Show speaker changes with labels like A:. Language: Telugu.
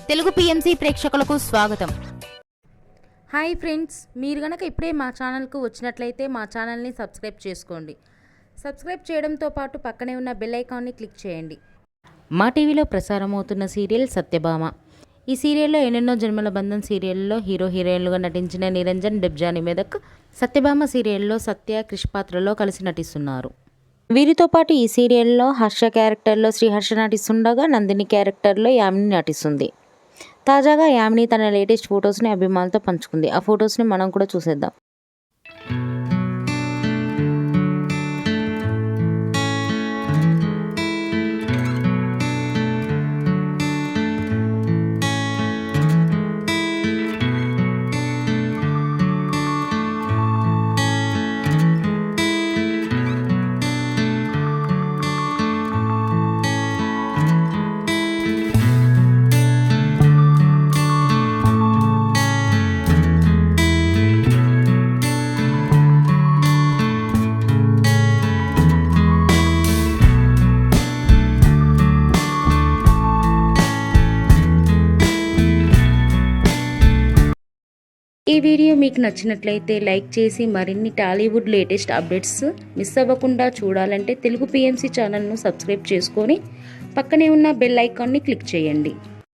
A: తెలుగు పిఎంసి ప్రేక్షకులకు స్వాగతం.
B: హాయ్ ఫ్రెండ్స్, మీరు గనక ఇప్పుడే మా ఛానల్కు వచ్చినట్లయితే మా ఛానల్ని సబ్స్క్రైబ్ చేసుకోండి. సబ్స్క్రైబ్ చేయడంతో పాటు పక్కనే ఉన్న బెల్ ఐకాన్ని క్లిక్ చేయండి.
C: మా టీవీలో ప్రసారమవుతున్న సీరియల్ సత్యభామ. ఈ సీరియల్లో ఎన్నెన్నో జన్మల బంధం సీరియల్లో హీరో హీరోయిన్లుగా నటించిన నిరంజన్, డెబ్జాని మెదక్ సత్యభామ సీరియల్లో సత్య, క్రిష్ పాత్రలో కలిసి నటిస్తున్నారు. వీరితో పాటు ఈ సీరియల్లో హర్ష క్యారెక్టర్లో శ్రీహర్ష నటిస్తుండగా నందిని క్యారెక్టర్లో యామిని నటిస్తుంది. తాజాగా యామిని తన లేటెస్ట్ ఫొటోస్ని అభిమానులతో పంచుకుంది. ఆ ఫొటోస్ని మనం కూడా చూసేద్దాం. ఈ వీడియో మీకు నచ్చినట్లయితే లైక్ చేసి మరిన్ని టాలీవుడ్ లేటెస్ట్ అప్డేట్స్ మిస్ అవ్వకుండా చూడాలంటే తెలుగు పిఎంసి ఛానల్ను సబ్స్క్రైబ్ చేసుకొని పక్కనే ఉన్న బెల్ ఐకాన్ని క్లిక్ చేయండి.